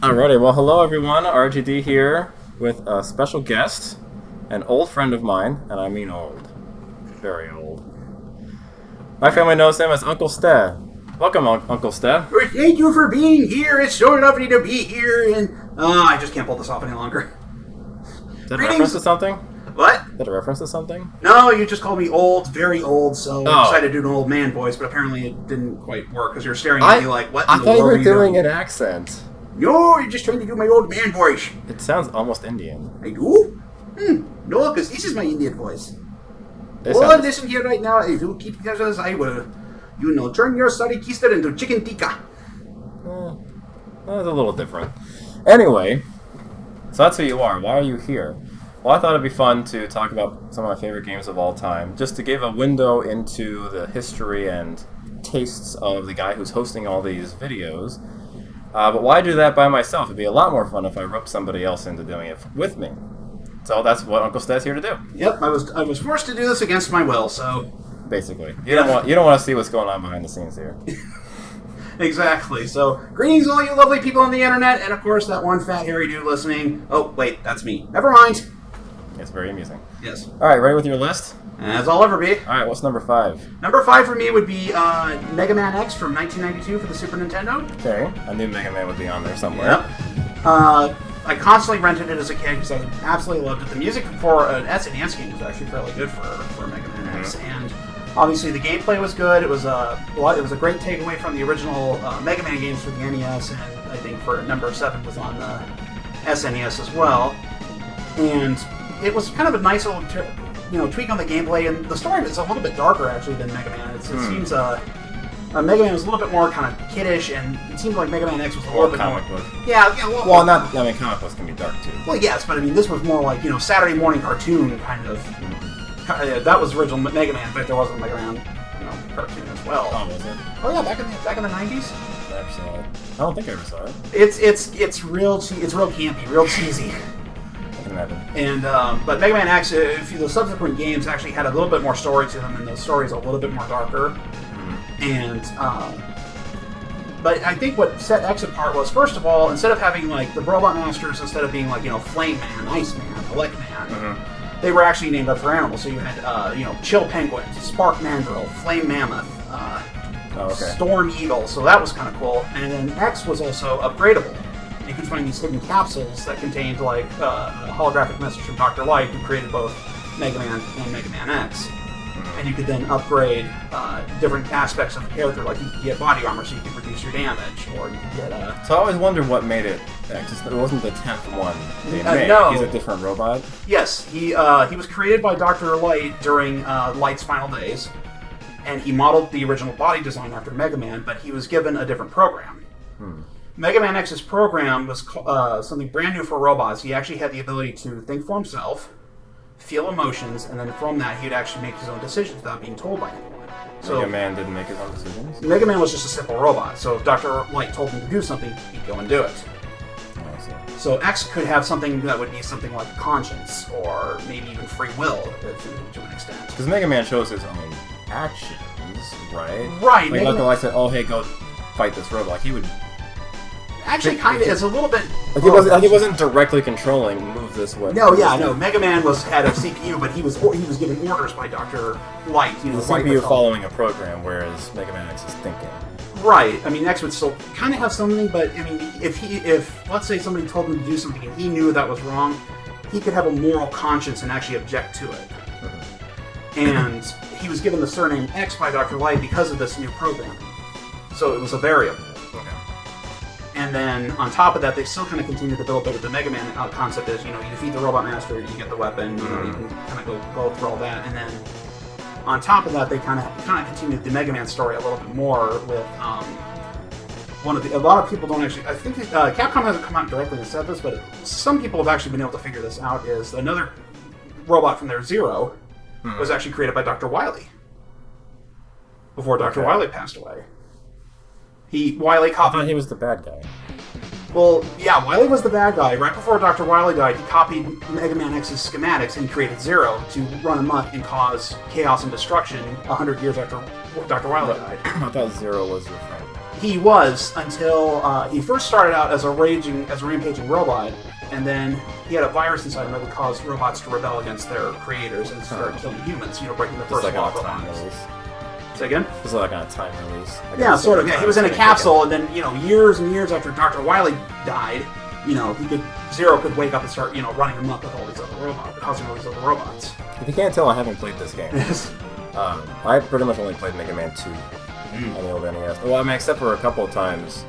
Alrighty, well, hello everyone. RGD here with a special guest, an old friend of mine, and I mean old, very old. My family knows him as Uncle Steh. Welcome, Uncle Steh. Well, thank you for being here. It's so lovely to be here, and I just can't pull this off any longer. Is that a reference to something? What? Is that a reference to something? No, you just called me old, very old, so I decided to do an old man voice, but apparently it didn't quite work because you're staring at me like, what in the thought you world were are doing doing? an accent. No, you're just trying to do my old man voice. It sounds almost Indian. I do? No, because this is my Indian voice. Listen here right now. If you keep this, I will, turn your sorry keister into chicken tikka. That's a little different. Anyway, so that's who you are. Why are you here? Well, I thought it'd be fun to talk about some of my favorite games of all time, just to give a window into the history and tastes of the guy who's hosting all these videos. But why do that by myself? It'd be a lot more fun if I roped somebody else into doing it with me. So that's what Uncle Steh's here to do. Yep, I was forced to do this against my will, so... Basically. You don't want to see what's going on behind the scenes here. Exactly. So, greetings all you lovely people on the internet, and of course that one fat hairy dude listening. Oh, wait, that's me. Never mind. It's very amusing. Yes. Alright, ready with your list? As I'll ever be. Alright, what's number 5? Number 5 for me would be Mega Man X from 1992 for the Super Nintendo. Okay, I knew Mega Man would be on there somewhere. Yep. I constantly rented it as a kid because I absolutely loved it. The music for an SNES game was actually fairly good for Mega Man X, and obviously the gameplay was good. It was a great takeaway from the original Mega Man games for the NES, and I think for number 7 was on the SNES as well. And it was kind of a nice little tweak on the gameplay, and the story is a little bit darker actually than Mega Man. It seems Mega Man was a little bit more kind of kiddish, and it seemed like Mega Man X was a little bit comic more... book. Yeah, well, not... I mean, comic books can be dark, too. Well, yes, but I mean, this was more like, Saturday morning cartoon kind of... that was original Mega Man, but there was a Mega Man, cartoon as well. Oh, was it? Oh, yeah, back in the 90s? I never saw it. I don't think I ever saw it. It's real campy, real cheesy. And but Mega Man X, the subsequent games actually had a little bit more story to them, and the story's a little bit more darker. And but I think what set X apart was, first of all, instead of having like the Robot Masters, instead of being like Flame Man, Ice Man, Elect Man, they were actually named after animals. So you had Chill Penguin, Spark Mandrill, Flame Mammoth, Storm Eagle. So that was kind of cool. And then X was also upgradable. You could find these hidden capsules that contained like a holographic message from Dr. Light, who created both Mega Man and Mega Man X. And you could then upgrade different aspects of the character, like you could get body armor so you could reduce your damage, or you could get So I always wondered what made it X. It wasn't the 10th one they made. No. He's a different robot? Yes, he was created by Dr. Light during Light's final days, and he modeled the original body design after Mega Man, but he was given a different program. Mega Man X's program was something brand new for robots. He actually had the ability to think for himself, feel emotions, and then from that he'd actually make his own decisions without being told by anyone. So Mega Man didn't make his own decisions? Mega Man was just a simple robot, so if Dr. Light told him to do something, he'd go and do it. Oh, I see. So X could have something that would be something like conscience, or maybe even free will, to an extent. Because Mega Man shows his own actions, right? Right. Like Dr. Light said, oh hey, go fight this robot. Like, he would... Actually, kind of, it's a little bit... he wasn't directly controlling, move this way. No, Mega Man had a CPU, but he was given orders by Dr. Light. The CPU following a program, whereas Mega Man X is thinking. Right. I mean, X would still kind of have something, but I mean, if let's say somebody told him to do something and he knew that was wrong, he could have a moral conscience and actually object to it. And he was given the surname X by Dr. Light because of this new programming. So it was a variable. And then, on top of that, they still kind of continue to build it with the Mega Man concept is, you defeat the Robot Master, you get the weapon, you can kind of go through all that. And then, on top of that, they kind of continued the Mega Man story a little bit more with a lot of people don't actually, I think Capcom hasn't come out directly and said this, but some people have actually been able to figure this out, is another robot from their Zero was actually created by Dr. Wily. Before Dr. Wily passed away. Wily copied... I thought he was the bad guy. Well, yeah, Wily was the bad guy. Right before Dr. Wily died, he copied Mega Man X's schematics and created Zero to run amok and cause chaos and destruction 100 years after Dr. Wily died. I thought Zero was your friend. He was until he first started out as a rampaging robot, and then he had a virus inside him that would cause robots to rebel against their creators and start killing humans. Breaking the Just first like law on of a time robotics. release. Say again? Just like on a time release. Yeah, sort of. Yeah, he was in a capsule, and then years and years after Dr. Wily died, Zero could wake up and start running amok with all these other robots, causing all these other robots. If you can't tell, I haven't played this game. I pretty much only played Mega Man 2 on the old NES. Well, I mean, except for a couple of times,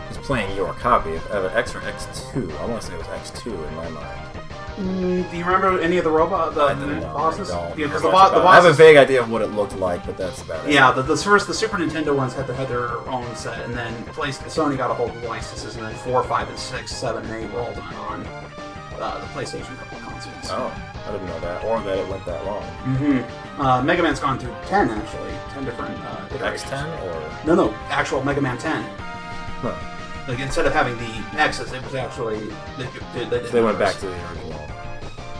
just playing your copy of X or X2. I want to say it was X2 in my mind. Do you remember any of the bosses? I don't. Yeah, because the I bosses. have a vague idea of what it looked like, but that's about it. Yeah, the Super Nintendo ones had their own set, and then Sony got a hold of the licenses, and then 4, 5, and 6, 7, and 8 rolled on the PlayStation couple consoles. Oh, I didn't know that, or that it went that long. Mm-hmm. Mega Man's gone through 10 actually, 10 different iterations. X10 or no, actual Mega Man 10. Huh. Like instead of having the X's, it was actually they went back to the original.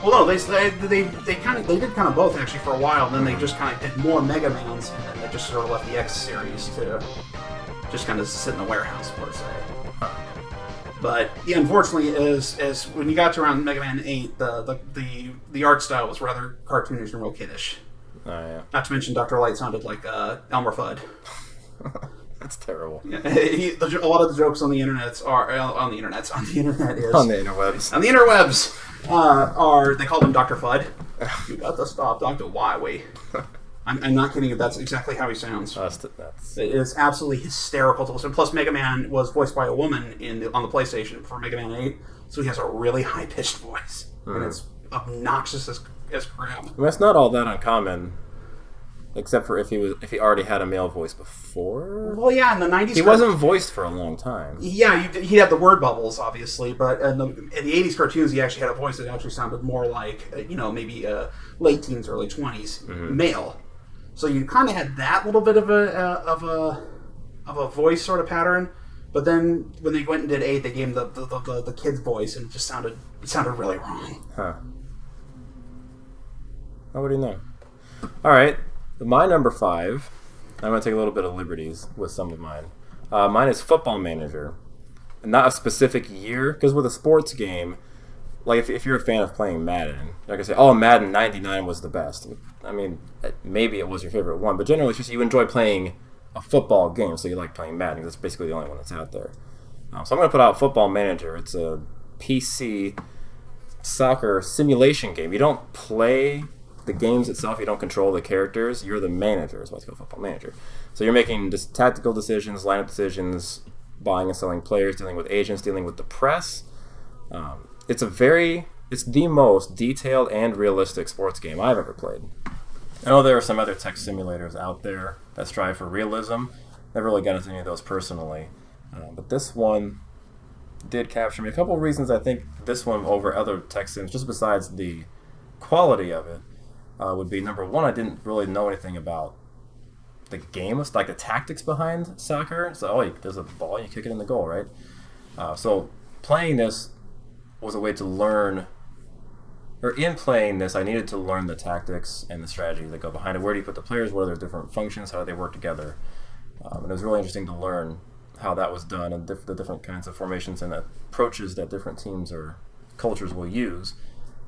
Well, no, they did kind of both actually for a while. Then they just kind of did more Mega Mans, and then they just sort of left the X series to just kind of sit in the warehouse per se. But yeah, unfortunately, as when you got to around Mega Man 8, the art style was rather cartoonish and real kiddish. Oh yeah. Not to mention, Dr. Light sounded like Elmer Fudd. That's terrible. Yeah, a lot of the jokes on the internet is on the interwebs. On the interwebs are they call him Dr. Fudd. You got to stop Dr. Wily. I'm not kidding you. That's exactly how he sounds. It is absolutely hysterical to listen. Plus, Mega Man was voiced by a woman on the PlayStation for Mega Man 8, so he has a really high pitched voice, and it's obnoxious as crap. I mean, it's not all that uncommon. Except for if he already had a male voice before. Well, yeah, in the 90s... He wasn't voiced for a long time. Yeah, he had the word bubbles, obviously, but in the 80s cartoons, he actually had a voice that actually sounded more like, maybe late teens, early 20s, male. So you kind of had that little bit of a voice sort of pattern, but then when they went and did 8, they gave him the kid's voice, and it just sounded really wrong. Huh. How would you know? All right. My number 5, I'm going to take a little bit of liberties with some of mine. Mine is Football Manager. Not a specific year, because with a sports game, like if you're a fan of playing Madden, you're going to say, oh, Madden 99 was the best. I mean, maybe it was your favorite one, but generally it's just you enjoy playing a football game, so you like playing Madden. That's basically the only one that's out there. So I'm going to put out Football Manager. It's a PC soccer simulation game. You don't play the games itself, you don't control the characters. You're the manager, is why it's called Football Manager. So you're making just tactical decisions, lineup decisions, buying and selling players, dealing with agents, dealing with the press. It's the most detailed and realistic sports game I've ever played. I know there are some other tech simulators out there that strive for realism. Never really got into any of those personally. But this one did capture me. A couple of reasons I think this one over other tech sims, just besides the quality of it, would be number one, I didn't really know anything about the game, like the tactics behind soccer. So, there's a ball, you kick it in the goal, right? So playing this was a way to learn, or in playing this, I needed to learn the tactics and the strategies that go behind it. Where do you put the players? What are their different functions? How do they work together? And it was really interesting to learn how that was done and the different kinds of formations and approaches that different teams or cultures will use.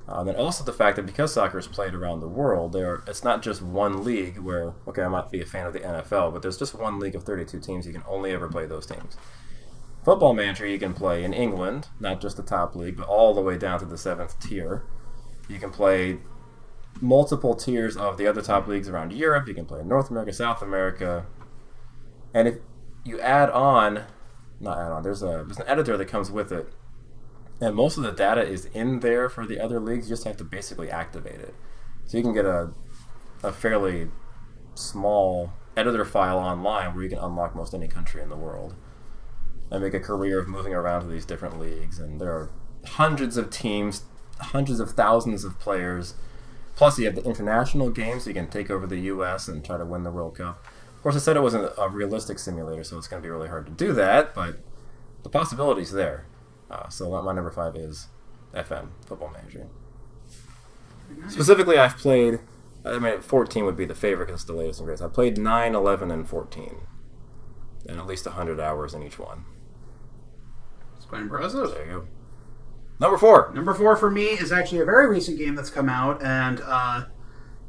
And also the fact that because soccer is played around the world, it's not just one league where, I might be a fan of the NFL, but there's just one league of 32 teams. You can only ever play those teams. Football Manager you can play in England, not just the top league, but all the way down to the 7th tier. You can play multiple tiers of the other top leagues around Europe. You can play in North America, South America. And if you there's an editor that comes with it. And most of the data is in there for the other leagues. You just have to basically activate it. So you can get a fairly small editor file online where you can unlock most any country in the world and make a career of moving around to these different leagues. And there are hundreds of teams, hundreds of thousands of players. Plus you have the international games, so you can take over the U.S. and try to win the World Cup. Of course, I said it wasn't a realistic simulator, so it's going to be really hard to do that, but the possibility's there. So my number 5 is FM, Football Manager. Nice. Specifically, I've played, 14 would be the favorite because it's the latest and greatest. I played 9, 11, and 14. and at least 100 hours in each one. It's quite impressive. There you go. Number 4. Number 4 for me is actually a very recent game that's come out, and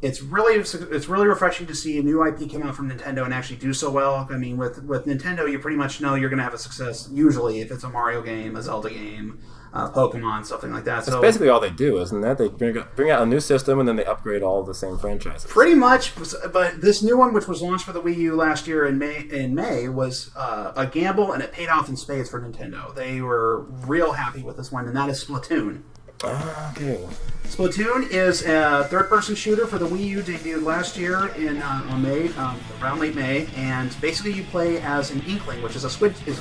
it's really refreshing to see a new IP come out from Nintendo and actually do so well. I mean, with Nintendo, you pretty much know you're going to have a success, usually, if it's a Mario game, a Zelda game, Pokemon, something like that. That's basically all they do, isn't that? They bring out a new system and then they upgrade all the same franchises. Pretty much, but this new one, which was launched for the Wii U last year in May was a gamble, and it paid off in spades for Nintendo. They were real happy with this one, and that is Splatoon. Okay. Splatoon is a third-person shooter for the Wii U, debuted last year in around late May, and basically you play as an Inkling, which is a squid kid.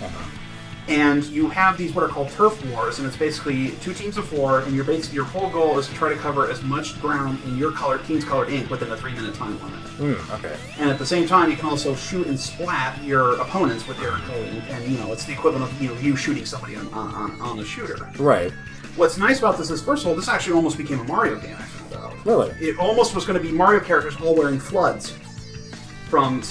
Uh-huh. And you have these what are called turf wars, and it's basically 2 teams of 4, and your whole goal is to try to cover as much ground in your team's colored ink within a 3-minute time limit. Okay. And at the same time, you can also shoot and splat your opponents with their colored ink, and it's the equivalent of you shooting somebody on a shooter. Right. What's nice about this is, first of all, this actually almost became a Mario game. I found out. Really? It almost was going to be Mario characters all wearing floods. From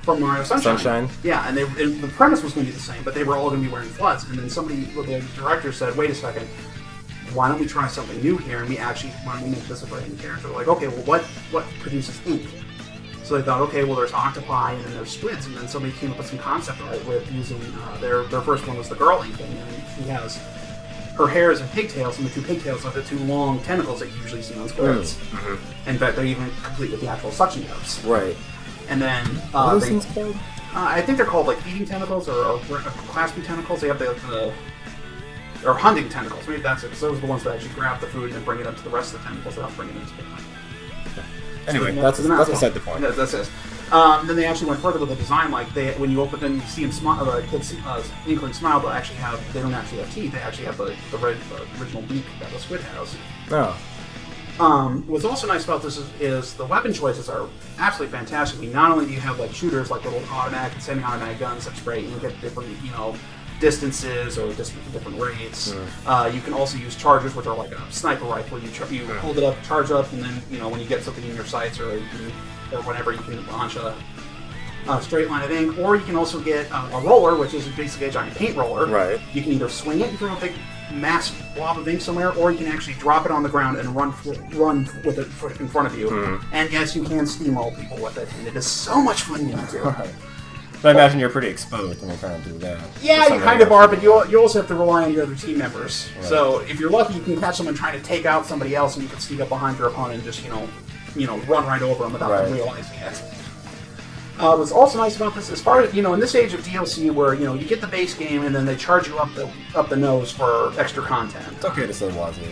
Mario Sunshine. Yeah, and the premise was going to be the same, but they were all going to be wearing floods. And then the director said, "Wait a second, why don't we try something new here? And why don't we make this a brand new character?" We're like, okay, well, what produces ink? So they thought, okay, well, there's octopi and then there's squids, and then somebody came up with some concept art with using their first one was the girl ink, and she has her hair is in pigtails, and the 2 pigtails are the 2 long tentacles that you usually see on squids. Mm-hmm. In fact, they're even complete with the actual suction cups. Right. And then what are those things called? I think they're called like feeding tentacles or clasping tentacles. They have or hunting tentacles. Maybe that's it. Because those are the ones that actually grab the food and bring it up to the rest of the tentacles that bring it into the mouth. Anyway, that's beside the point. Yeah, that's it. Then they actually went further with the design. Like when you open them, you see them smile. Kids Inkling smile, but they don't actually have teeth. They actually have the original beak that the squid has. Oh. What's also nice about this is the weapon choices are absolutely fantastic. I mean, not only do you have like shooters like little automatic and semi-automatic guns that spray ink at different distances or different rates. You can also use chargers, which are like a sniper rifle. You hold it up, charge up, and then when you get something in your sights or whatever, you can launch a straight line of ink. Or you can also get a roller, which is basically a giant paint roller. Right. You can either swing it and throw a big mass blob of ink somewhere, or you can actually drop it on the ground and run with it in front of you. And yes, you can steamroll people with it, and it is so much fun to do. Right. But I imagine you're pretty exposed when you're trying to do that. Yeah, you kind of are, but you also have to rely on your other team members. Right. So if you're lucky, you can catch someone trying to take out somebody else, and you can sneak up behind your opponent and just run right over them without them realizing it. What's also nice about this, as far as in this age of DLC, where you get the base game and then they charge you up the nose for extra content. It's okay to say Wazoo.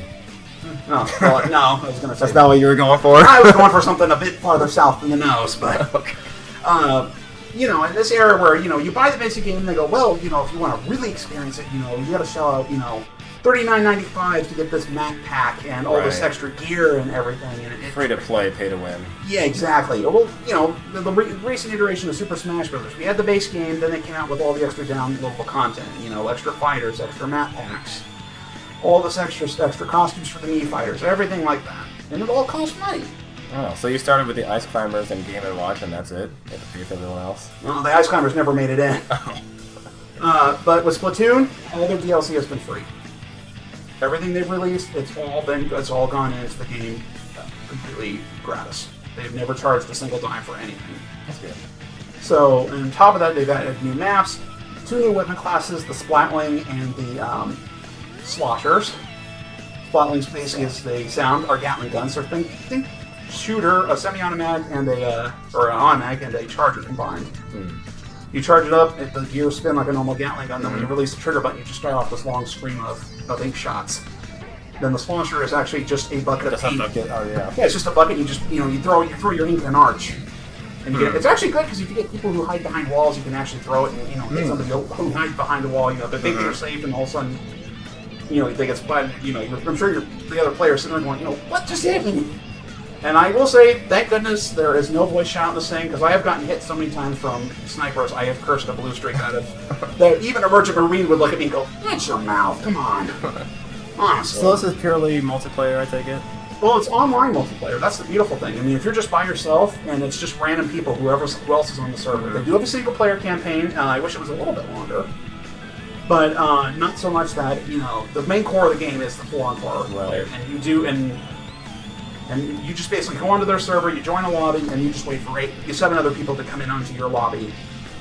Oh, well, no, I was going to say that's not what you were going for. I was going for something a bit farther south than the nose, but okay. In this era where you buy the basic game and they go, well, if you want to really experience it, you got to shell out $39.95 to get this map pack and all this extra gear and everything. And free to play, pay to win. Yeah, exactly. Well, the recent iteration of Super Smash Bros. We had the base game, then they came out with all the extra downloadable content. Extra fighters, extra map packs, all this extra costumes for the Mii fighters, everything like that, and it all cost money. Oh, so you started with the Ice Climbers and Game & Watch, and that's it? You have to pay for everyone else? Well, the Ice Climbers never made it in. But with Splatoon, all their DLC has been free. Everything they've released, it's all gone into the game completely gratis. They've never charged a single dime for anything. That's good. So, on top of that, they've added new maps, 2 new weapon classes, the Splatling and the Sloshers. Splatlings basically are Gatling guns, so think shooter, a semi-automatic and an automatic and a charger combined. You charge it up, the gears spin like a normal Gatling gun, then when you release the trigger button, you just start off this long stream of ink shots. Then the Slosher is actually just a bucket of paint. Oh, yeah. Yeah, it's just a bucket, you throw your ink in an arch. And it's actually good because if you get people who hide behind walls, you can actually throw it and hit somebody who hides behind a wall. They think they're safe, and all of a sudden, they get splattered. I'm sure the other players sitting there going, what just happened? And I will say, thank goodness there is no voice shout in this thing, because I have gotten hit so many times from snipers, I have cursed a blue streak out of that even a Merchant Marine would look at me and go, "That's your mouth, come on." Honestly. So this is purely multiplayer, I take it? Well, it's online multiplayer. That's the beautiful thing. I mean, if you're just by yourself and it's just random people, who else is on the server. They do have a single-player campaign. I wish it was a little bit longer. But not so much that, the main core of the game is the full-on player. And you just basically go onto their server, you join a lobby, and you just wait for 7 other people to come in onto your lobby.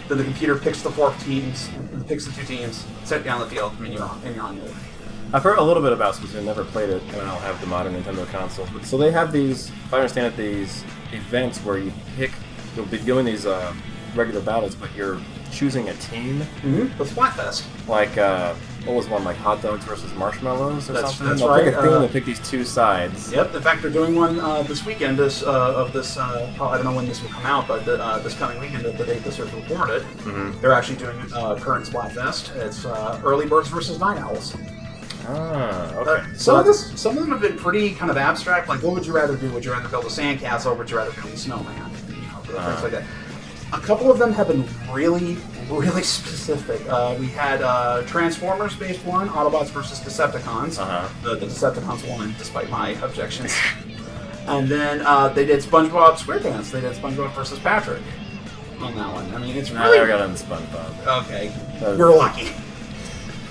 Then the computer picks the 4 teams, picks the 2 teams, set down the field, and you're on your way. I've heard a little bit about Splatoon, never played it, and I don't have the modern Nintendo consoles. But so they have these, if I understand it, these events where you'll be doing these regular battles, but you're choosing a team. Mm-hmm. The Splatfest. Like, what was one, like hot dogs versus marshmallows or something? That's They'll right. pick a theme and pick these 2 sides. Yep. In fact, they're doing one this weekend. I don't know when this will come out, but this coming weekend, at the date this is recorded, they're actually doing current Splatfest. It's early birds versus night owls. Ah, okay. Some of them have been pretty kind of abstract. Like, what would you rather do? Would you rather build a sandcastle, or would you rather build a snowman? Things like that. A couple of them have been really, really specific. We had Transformers-based one, Autobots versus Decepticons. The Decepticons won, despite my objections. And then they did SpongeBob SquarePants. They did SpongeBob versus Patrick on that one. I mean, it's really... I never got on SpongeBob. Okay. You're lucky.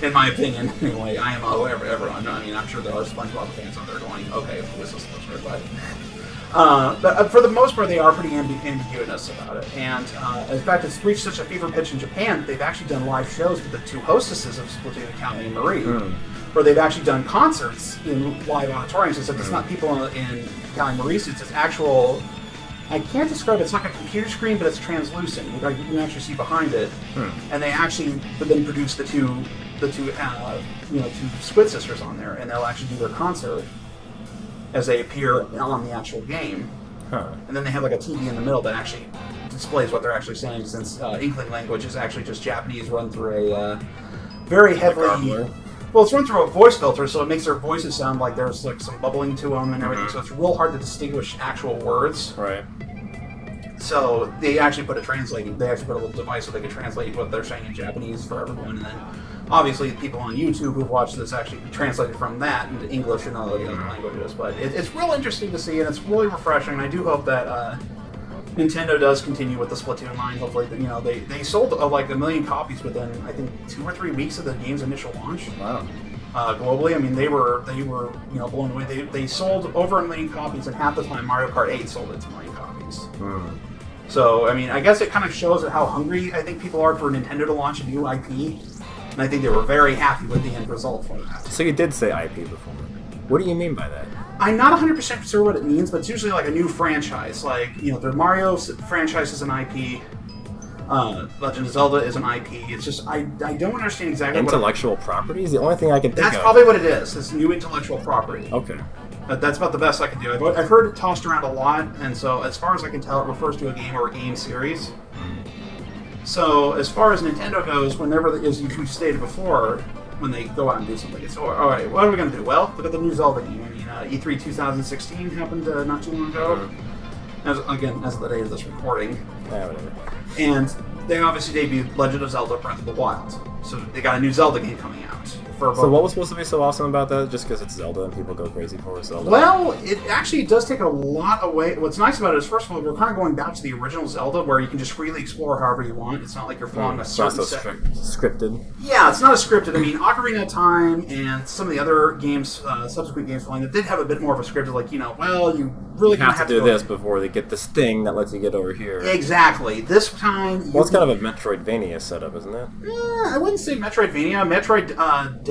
In my opinion, anyway. I am everyone. I mean, I'm sure there are SpongeBob fans out there going, okay, who is this? But for the most part, they are pretty ambiguous about it. And in fact, it's reached such a fever pitch in Japan that they've actually done live shows with the 2 hostesses of Splatoon, Callie and Marie, where they've actually done concerts in live auditoriums. Except it's not people in Callie and Marie suits, it's actual... I can't describe it. It's like a computer screen, but it's translucent. You can actually see behind it. And they actually then produce the two Squid Sisters on there, and they'll actually do their concert as they appear on the actual game. And then they have like a TV in the middle that actually displays what they're actually saying, since Inkling language is actually just Japanese run through a very heavily... Well, it's run through a voice filter, so it makes their voices sound like there's like some bubbling to them and everything, so it's real hard to distinguish actual words. Right. So they actually put a little device so they could translate what they're saying in Japanese for everyone, and then obviously people on YouTube who've watched this actually translated from that into English and other languages. But it's real interesting to see, and it's really refreshing. And I do hope that Nintendo does continue with the Splatoon line. Hopefully, they sold like 1 million copies within, I think, 2 or 3 weeks of the game's initial launch. Wow. Globally, I mean, they were blown away. They sold over 1 million copies, and half the time Mario Kart 8 sold its 1 million copies. So, I mean, I guess it kind of shows how hungry I think people are for Nintendo to launch a new IP, and I think they were very happy with the end result for that. So you did say IP before. What do you mean by that? I'm not 100% sure what it means, but it's usually like a new franchise. Like, the Mario franchise is an IP, Legend of Zelda is an IP. It's just, I don't understand exactly Intellectual property is the only thing I can think of. That's probably what it is. It's new intellectual property. Okay. That's about the best I can do. I've heard it tossed around a lot, and so as far as I can tell, it refers to a game or a game series. So as far as Nintendo goes, whenever, as you stated before, when they go out and do something, it's, all right, what are we going to do? Well, look at the new Zelda game. I mean, E3 2016 happened not too long ago. As of the day of this recording. Yeah, whatever. And they obviously debuted Legend of Zelda Breath of the Wild. So they got a new Zelda game coming out. So what was supposed to be so awesome about that? Just because it's Zelda and people go crazy for Zelda? Well, it actually does take a lot away. What's nice about it is, first of all, we're kind of going back to the original Zelda, where you can just freely explore however you want. It's not like you're following a certain set. Scripted. Yeah, it's not as scripted. I mean, Ocarina of Time and some of the other games, subsequent games following that did have a bit more of a scripted, like, you really have to do this before they get this thing that lets you get over here. Exactly. This time... Well, it's kind of a Metroidvania setup, isn't it? I wouldn't say Metroidvania. Metroid did...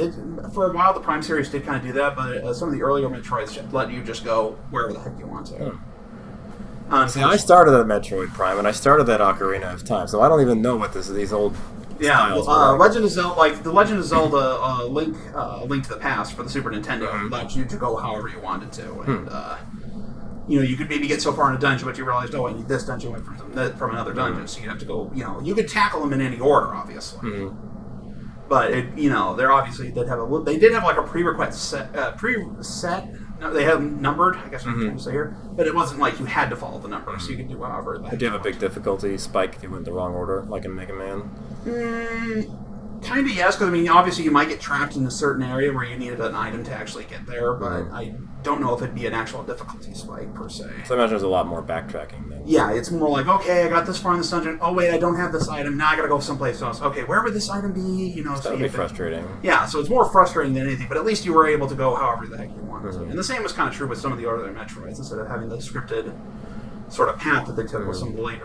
For a while, the Prime series did kind of do that, but some of the earlier Metroids let you just go wherever the heck you want to. See, I started at Metroid Prime, and I started at Ocarina of Time, so I don't even know what these old styles were. Legend of Zelda, like the Legend of Zelda Link to the Past for the Super Nintendo, allowed you to go however you wanted to, and you could maybe get so far in a dungeon, but you realized, I need this dungeon away from another dungeon, so you'd have to go. You could tackle them in any order, obviously. But they're obviously they did have like a prerequisite set. No, they have them numbered, I guess I'm trying to say here, but it wasn't like you had to follow the number, so you could do however. Did you have a big difficulty spike if you went the wrong order, like in Mega Man? Kind of yes, because I mean, obviously you might get trapped in a certain area where you needed an item to actually get there, but I don't know if it'd be an actual difficulty spike per se. So I imagine there's a lot more backtracking then. Yeah, it's more like, okay, I got this far in this dungeon. Oh wait, I don't have this item. Now I gotta go someplace else. Okay, where would this item be? You know, That would be frustrating. Yeah, so it's more frustrating than anything, but at least you were able to go however the heck you wanted to. And the same was kind of true with some of the earlier Metroids, instead of having the scripted sort of path that they took with some of the later,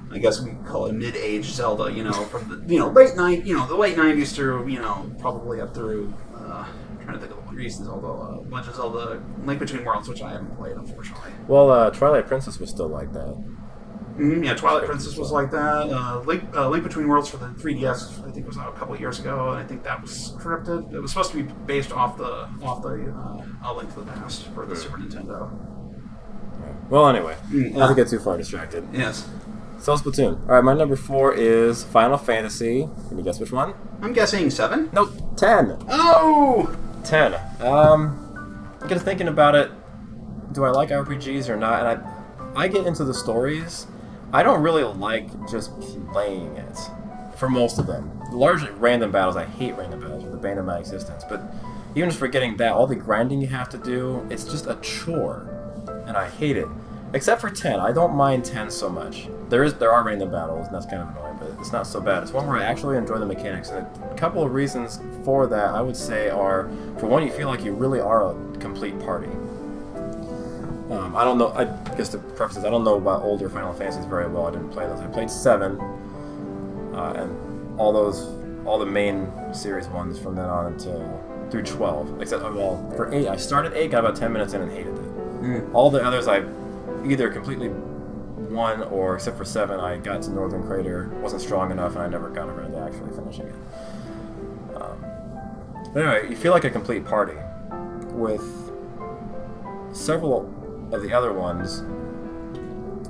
I guess we call it mid-age Zelda, you know, from the the late 90s through, probably up through I'm trying to think of the recent Zelda, Legend of Zelda Link Between Worlds, which I haven't played, unfortunately. Well, Twilight Princess was still like that. Yeah, Twilight Princess was like that. Link Between Worlds for the 3DS, I think, was out a couple of years ago, and I think that was scripted. It was supposed to be based off the A Link to the Past for the Super Nintendo. Well, anyway, not to get too far distracted. Yes. So Splatoon. All right, my number 4 is Final Fantasy. Can you guess which one? I'm guessing 7? No, 10. Oh! 10. I get thinking about it. Do I like RPGs or not? And I get into the stories. I don't really like just playing it for most of them. Largely random battles. I hate random battles. They're the bane of my existence. But even just forgetting that, all the grinding you have to do, it's just a chore. And I hate it. Except for 10. I don't mind 10 so much. There are random battles, and that's kind of annoying, but it's not so bad. It's one where I actually enjoy the mechanics, and a couple of reasons for that, I would say, are, for one, you feel like you really are a complete party. I don't know, I guess to preface this, I don't know about older Final Fantasies very well. I didn't play those. I played 7, and all the main series ones from then on through 12. Except, well, for 8, I started 8, got about 10 minutes in, and hated it. All the others I either completely won, or except for 7, I got to Northern Crater, wasn't strong enough, and I never got around to actually finishing it. But anyway, you feel like a complete party. With several of the other ones,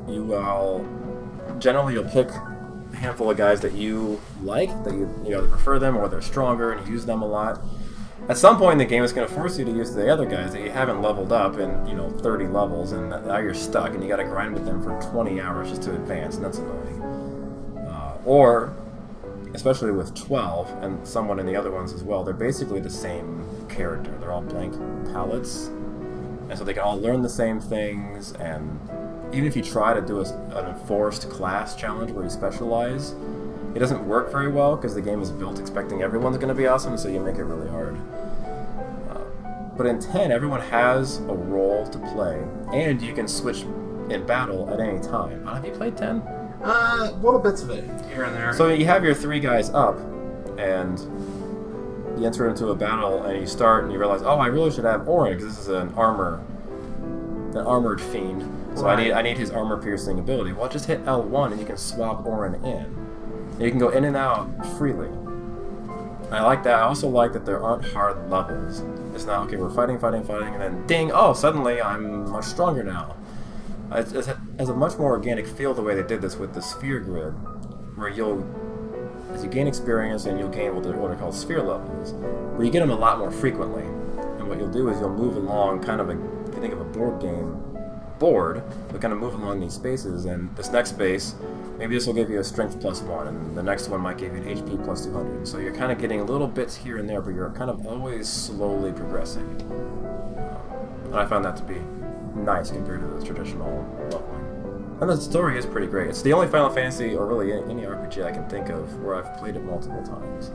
you'll pick a handful of guys that you like, that you either prefer them or they're stronger and you use them a lot. At some point in the game, it's going to force you to use the other guys that you haven't leveled up in 30 levels, and now you're stuck, and you got to grind with them for 20 hours just to advance, and that's annoying. Or, especially with 12, and someone in the other ones as well, they're basically the same character. They're all blank palettes, and so they can all learn the same things, and even if you try to do an enforced class challenge where you specialize, it doesn't work very well because the game is built expecting everyone's going to be awesome, so you make it really hard. But in 10, everyone has a role to play, and you can switch in battle at any time. Have you played 10? Little bits of it here and there. So you have your 3 guys up, and you enter into a battle, and you start, and you realize, oh, I really should have Orin because this is an armored fiend. So right. I need his armor-piercing ability. Well, just hit L1, and you can swap Orin in. You can go in and out freely. I like that. I also like that there aren't hard levels. It's not, okay, we're fighting, and then ding, oh, suddenly I'm much stronger now. It has a much more organic feel the way they did this with the sphere grid, where as you gain experience, and you'll gain what are called sphere levels, where you get them a lot more frequently. And what you'll do is you'll move along if you think of a board game, you'll kind of move along these spaces, and this next space, maybe this will give you a strength +1, and the next one might give you an HP +200. So you're kind of getting little bits here and there, but you're kind of always slowly progressing. And I found that to be nice compared to the traditional leveling. And the story is pretty great. It's the only Final Fantasy, or really any RPG I can think of, where I've played it multiple times.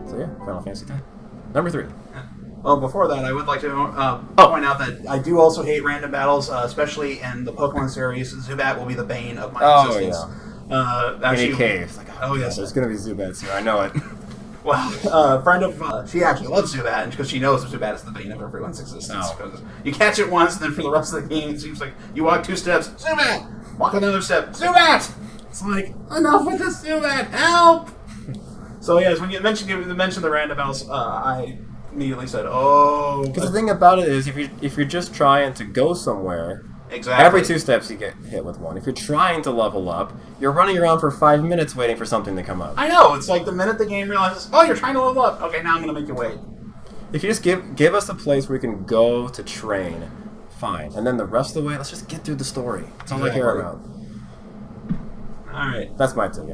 So yeah, Final Fantasy X. Number 3. Well, before that, I would like to point out that I do also hate random battles, especially in the Pokemon series. Zubat will be the bane of my existence. Actually, caves. Yes. There's going to be Zubats here. I know it. Well, a friend of she actually loves Zubat, because she knows Zubat is the bane of everyone's existence. Because you catch it once, and then for the rest of the game, it seems like you walk 2 steps, Zubat! Walk another step, Zubat! It's like, enough with this Zubat! Help! So, yes, when you mentioned the random battles, I immediately said, oh. Because the thing about it is, if you're just trying to go somewhere, exactly, every 2 steps you get hit with one. If you're trying to level up, you're running around for 5 minutes waiting for something to come up. I know, it's like the minute the game realizes, oh, you're trying to level up. Okay, now I'm going to make you wait. If you just give us a place where we can go to train, fine. And then the rest of the way, let's just get through the story. That's all I care about. All right. That's my take.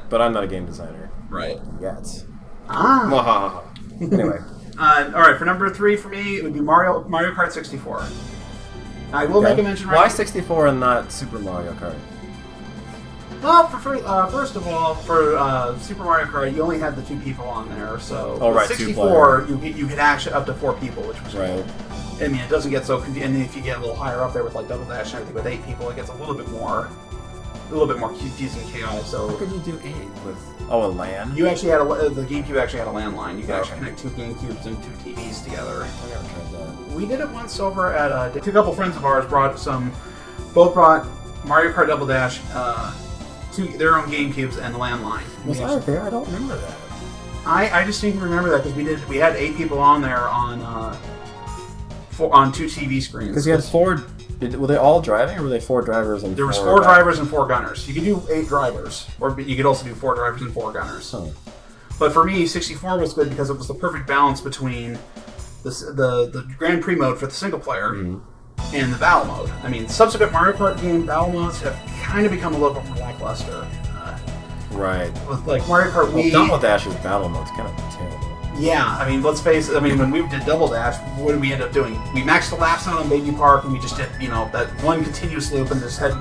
But I'm not a game designer. Right. Yet. Ah. Anyway. All right. For number 3 for me, it would be Mario Kart 64. I will make a mention. Why 64 and not Super Mario Kart? Well, first of all, for Super Mario Kart, you only had the 2 people on there, so with 64, you could actually up to 4 people, which was right. Cool. I mean, it doesn't get so, and then if you get a little higher up there with like Double Dash and everything with 8 people, it gets a little bit more confusing and chaotic. So how could you do 8 with a LAN? You actually had the GameCube actually had a landline. You could actually connect 2 GameCubes and 2 TVs together. I never tried that. We did it once over at a couple friends of ours both brought Mario Kart Double Dash. To their own GameCubes and landline. Was I there? I don't remember that. I distinctly remember that because we had 8 people on there on 2 TV screens. Because you had 4. Were they all driving, or were they 4 drivers and? There was 4 drivers and 4 gunners. You could do 8 drivers, or you could also do 4 drivers and 4 gunners. Huh. But for me, 64 was good because it was the perfect balance between the Grand Prix mode for the single player. Mm-hmm. And the battle mode. I mean, subsequent Mario Kart game battle modes have kind of become a little bit more lackluster. Right. With like Mario Kart Wii. Double Dash's battle mode's kind of terrible. Yeah, I mean, let's face it. I mean, when we did Double Dash, what did we end up doing? We maxed the laps out on Baby Park, and we just did, that one continuous loop, and just had,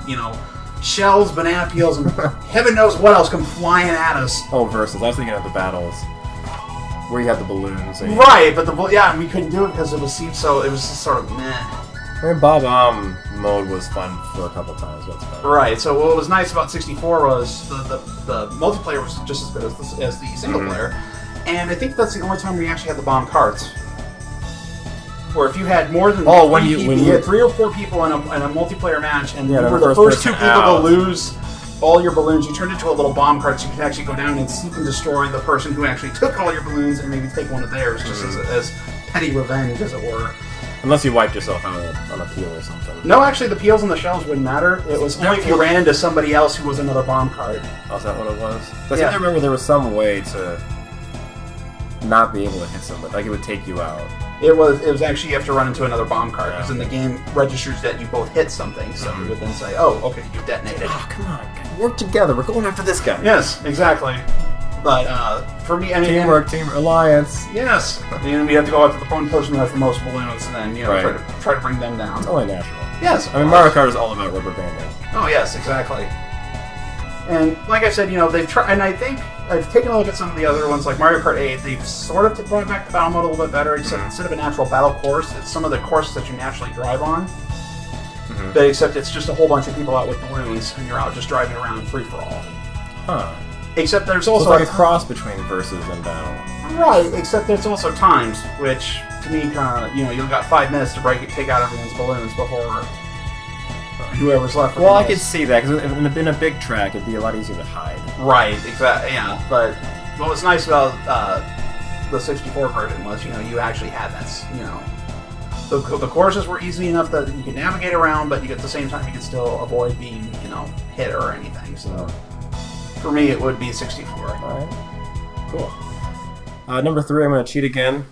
shells, banana peels, and heaven knows what else come flying at us. Oh, versus. I was thinking of the battles where you had the balloons. And right, but we couldn't do it because it was just sort of meh. I mean, Bob mode was fun for a couple times. That's about it. Right. So what was nice about 64 was the multiplayer was just as good as the single player, and I think that's the only time we actually had the bomb carts. Where if you had more than when you had 3 or 4 people in a multiplayer match, and you were the first 2 people to lose all your balloons, you turned into a little bomb cart, so you could actually go down and seek and destroy the person who actually took all your balloons, and maybe take one of theirs, just as petty revenge, as it were. Unless you wiped yourself on a peel or something. No, actually, the peels and the shells wouldn't matter. It was only if you ran into somebody else who was another bomb card. Oh, is that what it was? I seem to remember there was some way to not be able to hit somebody. Like, it would take you out. It was actually you have to run into another bomb card, because then the game registers that you both hit something, so it would then say, oh, okay, you detonated. Oh, come on. Work together. We're going after this guy. Yes, exactly. But for me, I mean, teamwork, team alliance. Yes, and we have to go after the one person who has the most balloons, and then try to bring them down. It's only natural. Yes, I mean Mario Kart is all about rubber banding. Oh yes, exactly. And like I said, they've tried, and I think I've taken a look at some of the other ones, like Mario Kart 8. They've sort of brought back the battle mode a little bit better, except instead of a natural battle course, it's some of the courses that you naturally drive on. Mm-hmm. But except it's just a whole bunch of people out with balloons, and you're out just driving around free for all. Huh. Except there's also like a cross between versus and battle. Right, except there's also times, which to me kind of, you've got 5 minutes to take out everyone's balloons before whoever's left. Well, I could see that, because in a big track, it'd be a lot easier to hide. Right, exactly, yeah. But what was nice about the 64 version was, you actually had that, the courses were easy enough that you could navigate around, but at the same time, you could still avoid being, hit or anything, so... For me, it would be 64. Alright. Cool. Number 3, I'm going to cheat again.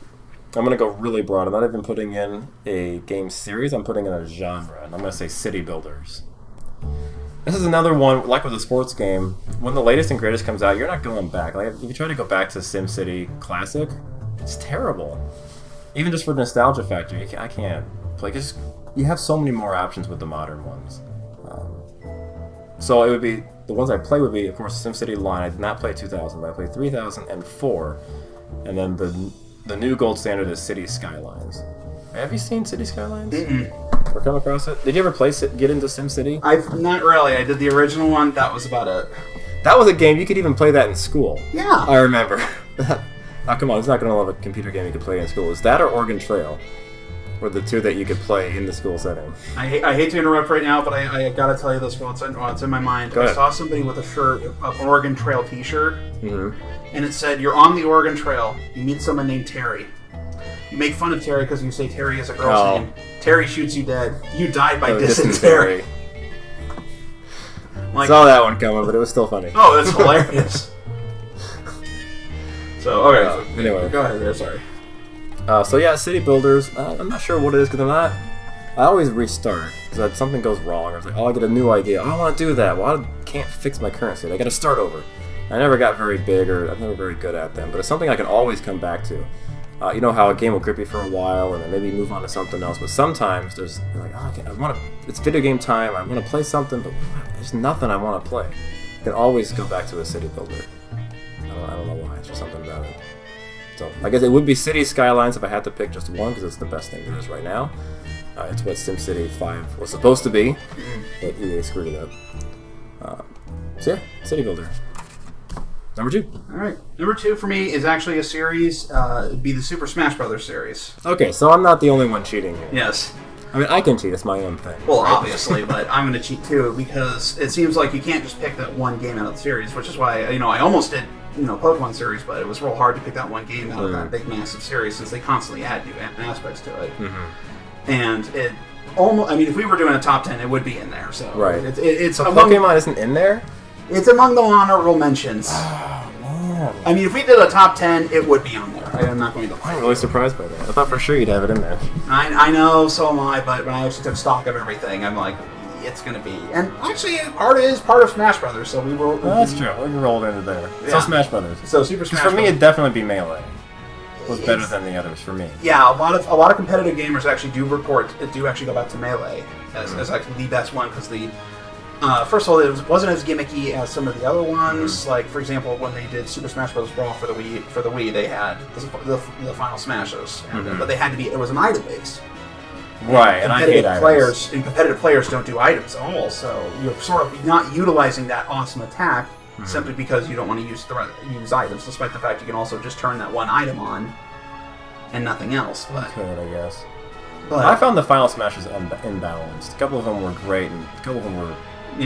I'm going to go really broad. I'm not even putting in a game series. I'm putting in a genre. And I'm going to say city builders. This is another one, like with a sports game, when the latest and greatest comes out, you're not going back. Like, if you try to go back to SimCity Classic, it's terrible. Even just for nostalgia factor, I can't play. Because you have so many more options with the modern ones. So it would be... The ones I play would be, of course, SimCity Line. I did not play 2000, but I played 3004. And then the new gold standard is City Skylines. Have you seen City Skylines? Mm-mm. Or come across it? Did you ever get into SimCity? Not really. I did the original one. That was about it. That was a game. You could even play that in school. Yeah. I remember. Oh, come on. It's not going to love a computer game you could play in school. Is that or Oregon Trail? Were the 2 that you could play in the school setting. I hate to interrupt right now, but I gotta tell you this while it's in my mind. Go ahead. I saw somebody with a shirt, an Oregon Trail t-shirt, and it said, "You're on the Oregon Trail. You meet someone named Terry. You make fun of Terry because you say Terry is a girl's name. Terry shoots you dead. You died by dysentery." Saw that one coming, but it was still funny. Oh, that's hilarious. So, okay. Anyway. Go ahead there, sorry. So yeah, city builders. I'm not sure what it is because I always restart because something goes wrong. Or it's like, I get a new idea. I want to do that. Well, can't fix my current city. I got to start over. I never got very big, or I'm never very good at them, but it's something I can always come back to. You know how a game will grip you for a while, and then maybe move on to something else. But sometimes you're like, oh, I want to. It's video game time. I want to play something, but there's nothing I want to play. You can always go back to a city builder. I don't know why. It's just something about it. So I guess it would be City Skylines if I had to pick just one, because it's the best thing there is right now. It's what SimCity 5 was supposed to be, but EA screwed it up. So yeah, City Builder. Number 2. All right. Number 2 for me is actually a series. It'd be the Super Smash Brothers series. Okay, so I'm not the only one cheating here. Yes. I mean, I can cheat. It's my own thing. Well, right? obviously, but I'm going to cheat too, because it seems like you can't just pick that one game out of the series, which is why, I almost did, Pokemon series, but it was real hard to pick that one game out of that big, massive series, since they constantly add new aspects to it. Mm-hmm. And it almost, if we were doing a top 10, it would be in there. So right. It's so Pokemon isn't in there? It's among the honorable mentions. Oh, man. If we did a top 10, it would be on there. I am not going to lie. I'm really surprised by that. I thought for sure you'd have it in there. I know, so am I, but when I actually took stock of everything, I'm like, it's going to be. And actually, part of Smash Brothers, so we will. That's true. We can roll it into there. Yeah. So Smash Brothers. So Super Smash For me, Brothers. it'd definitely be Melee. Was better than the others for me. Yeah, a lot of competitive gamers actually do actually go back to Melee as actually the best one, because first of all, it wasn't as gimmicky as some of the other ones. Like, for example, when they did Super Smash Bros. Brawl for the Wii, they had the final smashes, but they had to be. It was an item based. Right, and I hate items. Competitive players don't do items at all, so you're sort of not utilizing that awesome attack simply because you don't want to use items, despite the fact you can also just turn that one item on and nothing else. But could, I guess. But I found the final smashes imbalanced. A couple of them were great, and a couple of them were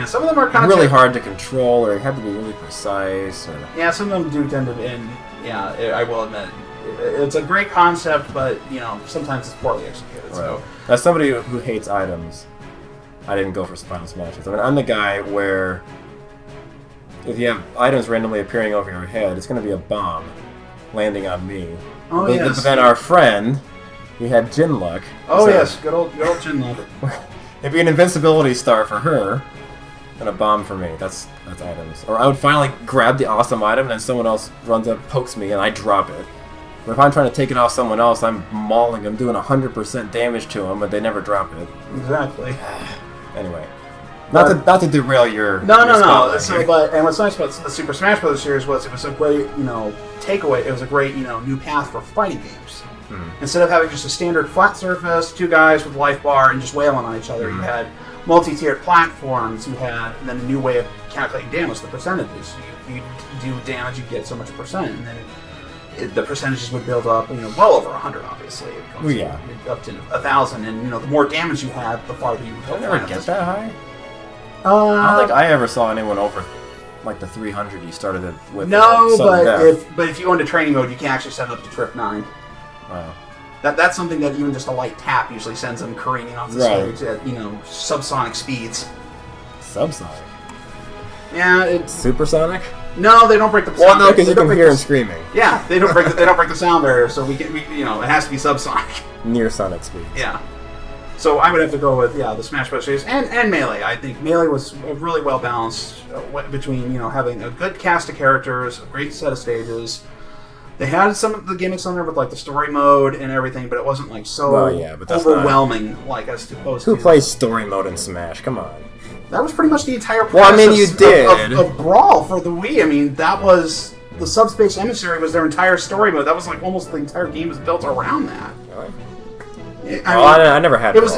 some of them are kind of really hard to control, or had to be really precise. Or some of them do tend to be. I will admit, it's a great concept, but sometimes it's poorly executed. Right. So, as somebody who hates items, I didn't go for final smashes. I'm the guy where if you have items randomly appearing over your head, it's going to be a bomb landing on me. Oh, but then our friend, we had Jinluck. Oh, yes, good old Jinluck. It'd be an invincibility star for her, and a bomb for me. That's items. Or I would finally grab the awesome item, and then someone else runs up, pokes me, and I drop it. But if I'm trying to take it off someone else, I'm mauling them, doing 100% damage to them, but they never drop it. Exactly. Anyway. Not to derail your No. Here. And what's nice about the Super Smash Bros. Series was it was a great, takeaway. It was a great, new path for fighting games. Instead of having just a standard flat surface, two guys with life bar and just wailing on each other, you had multi-tiered platforms. You had then a new way of calculating damage, the percentages. You do damage, you get so much percent, and then the percentages would build up, well over 100, obviously. It goes up to 1,000, and the more damage you had, the farther you would go. Did I never get that high? I don't think I ever saw anyone over like the 300 you started it with. No, but if you go into training mode, you can actually set it up to trip 9. Wow. That's something that even just a light tap usually sends them careening off the stage at subsonic speeds. Subsonic? Yeah, it's supersonic. No, they don't break the. Well, no, because you can hear them screaming. Yeah, they don't break. They don't break the sound barrier, so it has to be subsonic. Near sonic speed. Yeah. So I would have to go with the Smash Bros. Series and Melee. I think Melee was really well balanced between having a good cast of characters, a great set of stages. They had some of the gimmicks on there with like the story mode and everything, but it wasn't like but overwhelming like as opposed to. Who plays story mode in Smash? Come on. That was pretty much the entire process. Well, I mean, you did of Brawl for the Wii. I mean, that was the Subspace Emissary was their entire story mode. That was like almost the entire game was built around that. Really? I never had. It was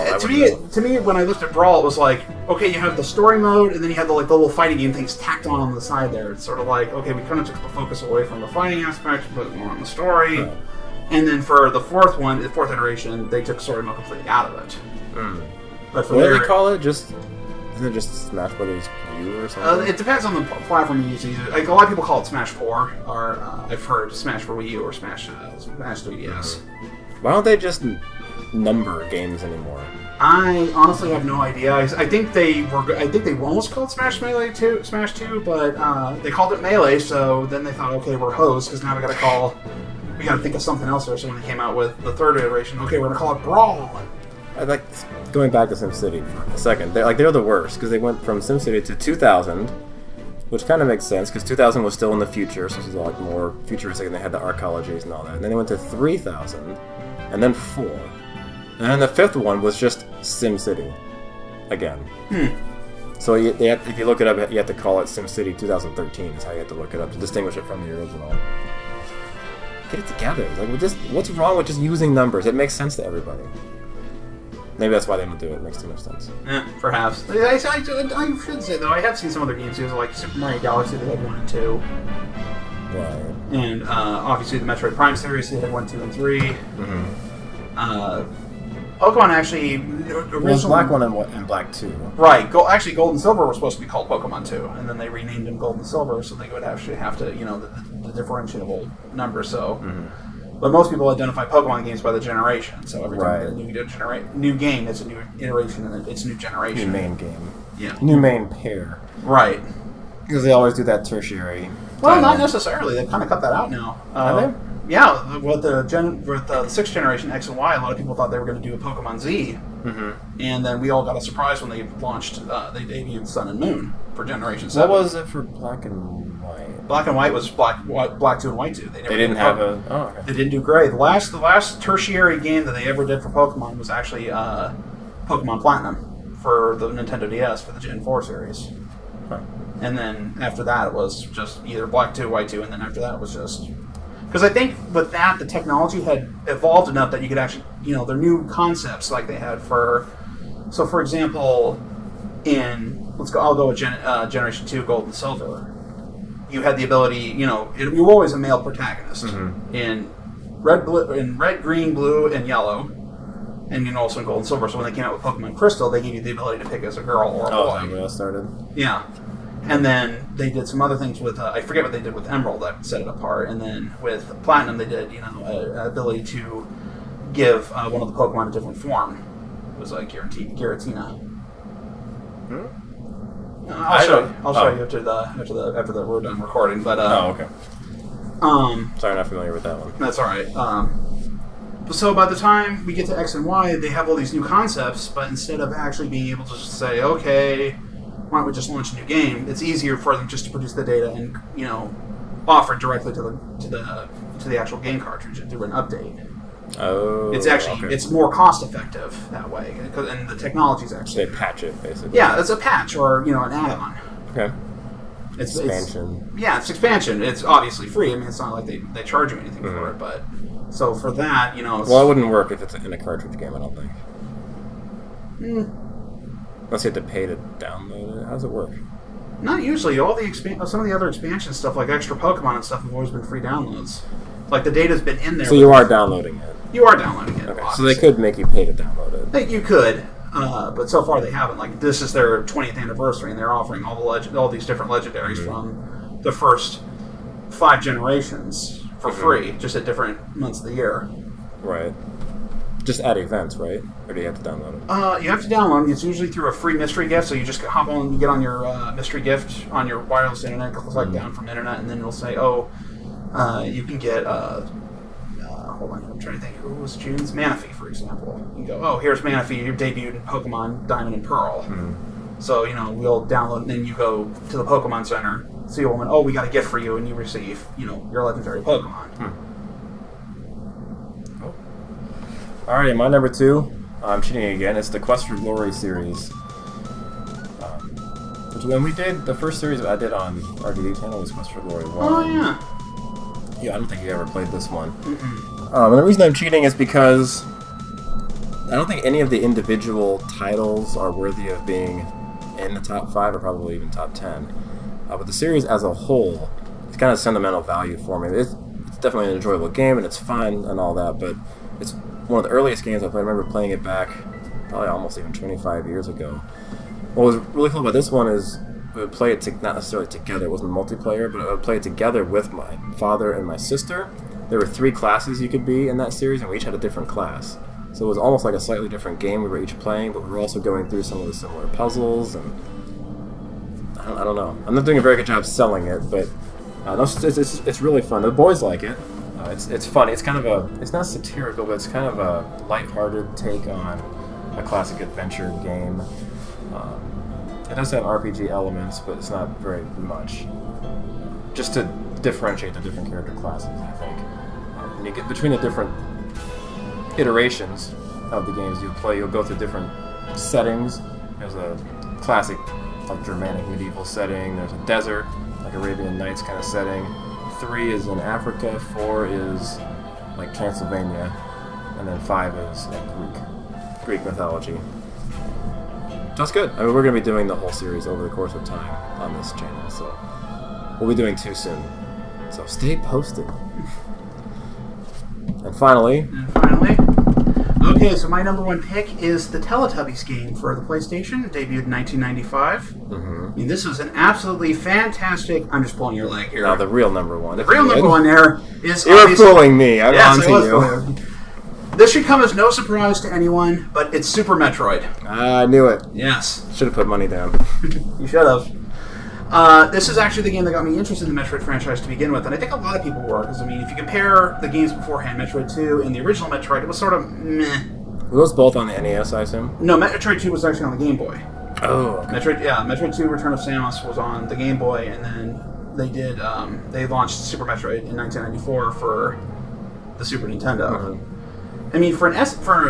to me when I looked at Brawl, it was like, okay, you have the story mode, and then you have the little fighting game things tacked on the side there. It's sort of like, okay, we kind of took the focus away from the fighting aspect, put it more on the story, and then for the fourth iteration, they took story mode completely out of it. But what do they call it? Isn't it just Smash Brothers U or something? It depends on the platform you use. Like a lot of people call it Smash 4, or I've heard Smash for Wii U or Smash 3DS. Why don't they just number games anymore? I honestly have no idea. I think they almost called Smash Melee 2, Smash 2, but they called it Melee. So then they thought, okay, we're hosed because now we got to think of something else there. So when they came out with the third iteration, okay, we're gonna call it Brawl. I like going back to SimCity for a second. They're the worst because they went from SimCity to 2000, which kind of makes sense because 2000 was still in the future, so this is like more futuristic, and they had the arcologies and all that. And then they went to 3000, and then 4, and then the 5th one was just SimCity again. So if you look it up, you have to call it SimCity 2013. Is how you have to look it up to distinguish it from the original. Get it together. Like, what's wrong with just using numbers? It makes sense to everybody. Maybe that's why they don't do it. It makes too much sense. Yeah, perhaps. I should say, though, I have seen some other games too, like Super Mario Galaxy, they had 1 and 2. Right. And obviously the Metroid Prime series, they had 1, 2, and 3. Pokemon actually... Well, Black 1 and Black 2. Right. Actually, Gold and Silver were supposed to be called Pokemon 2, and then they renamed them Gold and Silver, so they would actually have to, the differentiable number, so... But most people identify Pokemon games by the generation, so every time you get a new game, it's a new iteration, and it's a new generation. New main game. Yeah. New main pair. Right. Because they always do that tertiary. Well, not necessarily. They've kind of cut that out now. Have they? Yeah, with the 6th generation X and Y, a lot of people thought they were going to do a Pokemon Z, and then we all got a surprise when they launched. They debuted Sun and Moon for Generation 7. What was it for Black and White? Black and White was Black 2 and White 2. They didn't have a. Oh, okay. They didn't do great. The last tertiary game that they ever did for Pokemon was actually Pokemon Platinum for the Nintendo DS for the Gen 4 series. Huh. And then after that, it was just either Black 2, White 2, and then after that it was just... Because I think with that, the technology had evolved enough that you could actually, their new concepts like they had for... So, for example, I'll go with Generation 2, Gold and Silver. You had the ability, you were always a male protagonist. In red, green, blue, and yellow. And also in Gold and Silver. So when they came out with Pokemon Crystal, they gave you the ability to pick as a girl or a boy. Oh, that's where that started. Yeah. And then they did some other things with, I forget what they did with Emerald that set it apart. And then with Platinum, they did, an ability to give one of the Pokemon a different form. It was like Giratina. I'll show you after we're done recording. But okay. Sorry, I'm not familiar with that one. That's all right. So by the time we get to X and Y, they have all these new concepts, but instead of actually being able to just say, okay, why don't we just launch a new game? It's easier for them just to produce the data and offer it directly to the actual game cartridge and do an update. Oh, it's more cost effective that way, and the technology is actually they patch it basically. Yeah, it's a patch or an add-on. Okay. It's expansion. It's expansion. It's obviously free. I mean, it's not like they charge you anything for it, but so for that, well, it wouldn't work if it's in a cartridge game. I don't think. Unless you have to pay to download it. How does it work? Not usually. All the some of the other expansion stuff, like extra Pokemon and stuff, have always been free downloads. Like the data's been in there. So you are downloading it. You are downloading it. Okay. So they could make you pay to download it. You could, but so far they haven't. Like this is their 20th anniversary, and they're offering all these different legendaries from the first 5 generations for free, just at different months of the year. Right. Just at events, right? Or do you have to download it? You have to download it. It's usually through a free mystery gift, so you just hop on, you get on your mystery gift on your wireless internet, click down from internet, and then it'll say, you can get, hold on, I'm trying to think, who was June's? Manaphy, for example. You can go, here's Manaphy, you debuted in Pokemon Diamond and Pearl. So, we'll download, and then you go to the Pokemon Center, see a woman, we got a gift for you, and you receive, your legendary Pokemon. Alrighty, my number 2, I'm cheating again, it's the Quest for Glory series. Which when we did, the first series I did on RGD channel was Quest for Glory 1. Oh, yeah. Yeah, I don't think you ever played this one. And the reason I'm cheating is because I don't think any of the individual titles are worthy of being in the top 5 or probably even top 10. But the series as a whole, it's kind of sentimental value for me. It's definitely an enjoyable game and it's fun and all that, but it's one of the earliest games I remember playing it back probably almost even 25 years ago. What was really cool about this one is we would play it not necessarily together, it wasn't multiplayer, but I would play it together with my father and my sister. There were 3 classes you could be in that series, and we each had a different class. So it was almost like a slightly different game we were each playing, but we were also going through some of the similar puzzles, and I don't know. I'm not doing a very good job selling it, but it's really fun. The boys like it. It's funny. It's kind of it's not satirical, but it's kind of a lighthearted take on a classic adventure game. It does have RPG elements, but it's not very much. Just to differentiate the different character classes, I think. And you get between the different iterations of the games you play, you'll go through different settings. There's a classic, like Germanic medieval setting. There's a desert, like Arabian Nights kind of setting. 3 is in Africa. 4 is like Transylvania, and then 5 is Greek mythology. That's good. I mean, we're going to be doing the whole series over the course of time on this channel, so we'll be doing 2 soon. So stay posted. And finally, okay, so my number 1 pick is the Teletubbies game for the PlayStation. It debuted in 1995. mm-hmm. I mean, this was an absolutely fantastic... I'm just pulling your leg here. Now the real number 1. The real number 1 there is... You were fooling me. I'm yes, on to you. This should come as no surprise to anyone, but it's Super Metroid. I knew it. Yes. Should have put money down. You should have. This is actually the game that got me interested in the Metroid franchise to begin with, and I think a lot of people were, because, I mean, if you compare the games beforehand, Metroid 2 and the original Metroid, it was sort of meh. Were those both on the NES, I assume? No, Metroid 2 was actually on the Game Boy. Oh, okay. Metroid 2 Return of Samus was on the Game Boy, and then they launched Super Metroid in 1994 for the Super Nintendo. Mm-hmm. I mean, for a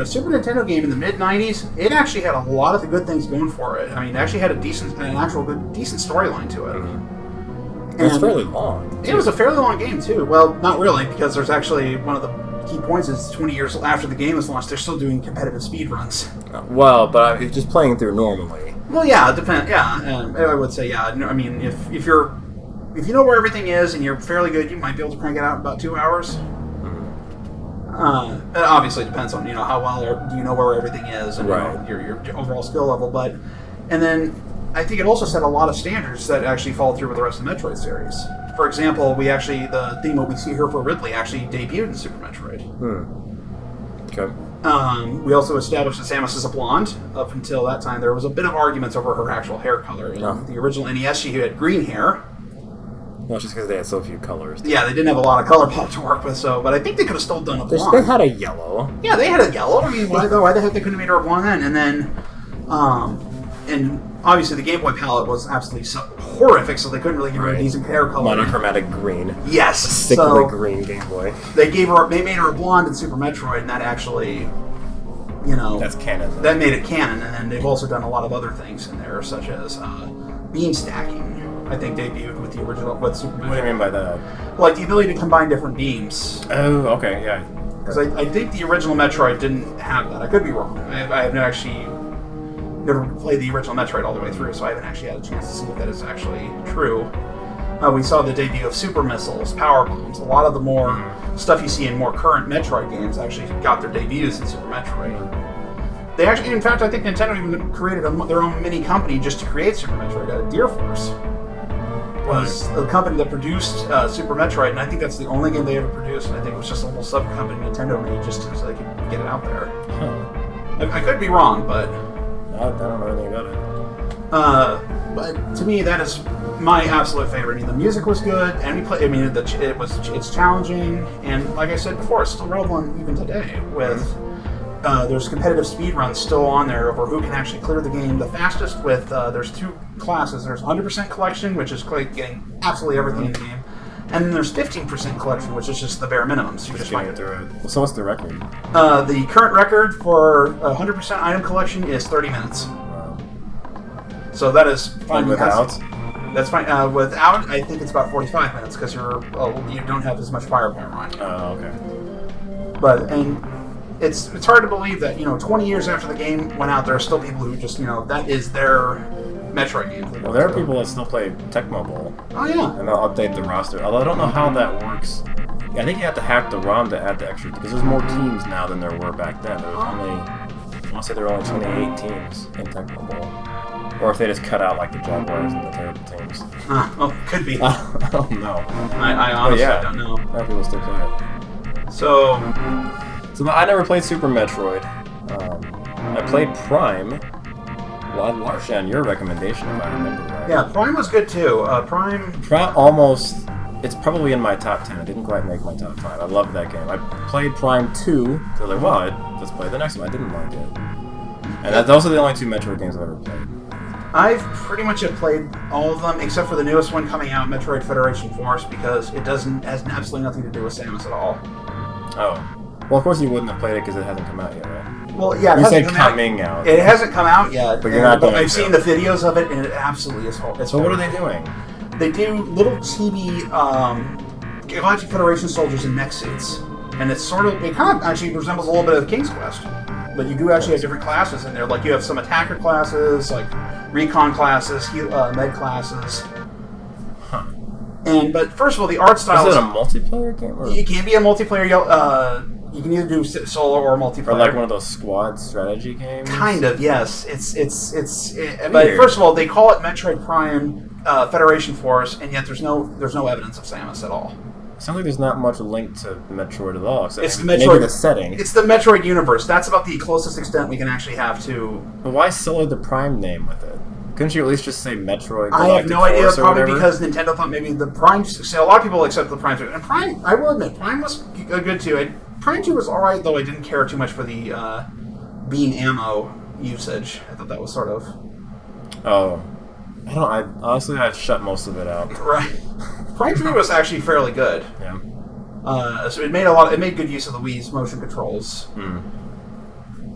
Super Nintendo game in the mid-'90s, it actually had a lot of the good things going for it. I mean, it actually had decent storyline to it. Mm-hmm. It was fairly long. It was a fairly long game, too. Well, not really, because there's actually one of the key points is 20 years after the game was launched, they're still doing competitive speedruns. Well, but if just playing through normally. Well, yeah, it depends. Yeah, I would say, yeah. I mean, if you know where everything is and you're fairly good, you might be able to crank it out in about 2 hours. It obviously depends on how well you know where everything is and right. your overall skill level. And then I think it also set a lot of standards that actually followed through with the rest of the Metroid series. For example, the theme that we see here for Ridley actually debuted in Super Metroid. Okay. We also established that Samus is a blonde. Up until that time, there was a bit of arguments over her actual hair color. In the original NES, she had green hair. Well, just because they had so few colors. Yeah, they didn't have a lot of color palette to work with, but I think they could have still done a blonde. They had a yellow. Yeah, they had a yellow. I mean, why the heck they couldn't have made her a blonde then? And then, and obviously the Game Boy palette was absolutely horrific, so they couldn't really give her a decent hair color. Monochromatic green. Yes. Sickly green Game Boy. They made her a blonde in Super Metroid, and that actually, that's canon. That made it canon, and then they've also done a lot of other things in there, such as beam stacking. I think debuted with Super Metroid. What do you mean by that? Like the ability to combine different beams. Oh, okay, yeah. Because I think the original Metroid didn't have that. I could be wrong. I have never played the original Metroid all the way through, so I haven't actually had a chance to see if that is actually true. We saw the debut of super missiles, power bombs. A lot of the more stuff you see in more current Metroid games actually got their debuts in Super Metroid. They actually, in fact, I think Nintendo even created their own mini company just to create Super Metroid. Deer Force was the company that produced Super Metroid, and I think that's the only game they ever produced, and I think it was just a little sub-company Nintendo made just so they could get it out there. Huh. I could be wrong, but... I don't know anything about it. But to me, that is my absolute favorite. I mean, the music was good, and it's challenging, and like I said before, it's still relevant even today with... there's competitive speedruns still on there over who can actually clear the game the fastest with, there's 2 classes. There's 100% collection, which is getting absolutely everything in the game. And then there's 15% collection, which is just the bare minimum. So you just find it. So what's the record? The current record for 100% item collection is 30 minutes. Wow. So that is fine. Without? That's fine. Without, I think it's about 45 minutes because you don't have as much firepower on you. Oh, okay. But, it's hard to believe that 20 years after the game went out, there are still people who just that is their Metroid game. Well, there are people that still play Tecmo Bowl. Oh yeah, and they'll update the roster. Although I don't know how that works. Yeah, I think you have to hack the ROM to add the extra because there's more teams now than there were back then. There was only I want to say there were only 28 teams in Tecmo Bowl, or if they just cut out like the Jaguars and the terrible teams. Oh, could be. I don't know. I honestly don't know. A lot of people still play it. So I never played Super Metroid. I played Prime. Largely on your recommendation, if I remember right. Yeah, Prime was good too. Prime almost. It's probably in my top 10. It didn't quite make my top 5. I loved that game. I played Prime 2. So like, well, let's play the next one. I didn't mind it. And those are the only 2 Metroid games I've ever played. I've pretty much have played all of them except for the newest one coming out, Metroid Federation Force, because it has absolutely nothing to do with Samus at all. Oh. Well, of course you wouldn't have played it because it hasn't come out yet, right? Well, yeah, you said coming out. It hasn't come out yet. But you're not going I've seen the videos of it, and it absolutely is horrible. So what are they doing? They do little chibi Galactic Federation soldiers in mech suits. And it kind of actually resembles a little bit of King's Quest. But you do actually have different classes in there. Like, you have some attacker classes, like recon classes, med classes. Huh. But first of all, the art style is it a multiplayer game? Or? It can be a multiplayer. You can either do solo or multiplayer. Or like one of those squad strategy games? Kind of, yes. But first of all, they call it Metroid Prime Federation Force, and yet there's no evidence of Samus at all. Sounds like there's not much link to Metroid at all. It's the maybe the setting. It's the Metroid universe. That's about the closest extent we can actually have to. But why solo the Prime name with it? Couldn't you at least just say Metroid? I have no idea. Probably because Nintendo thought maybe the Prime. So a lot of people accept the Prime 2. And Prime, I will admit, Prime was good too. Prime 2 was alright, though I didn't care too much for the beam ammo usage. I thought that was sort of. Oh. Honestly, I've shut most of it out. Right. Prime 3 was actually fairly good. Yeah. So it made good use of the Wii's motion controls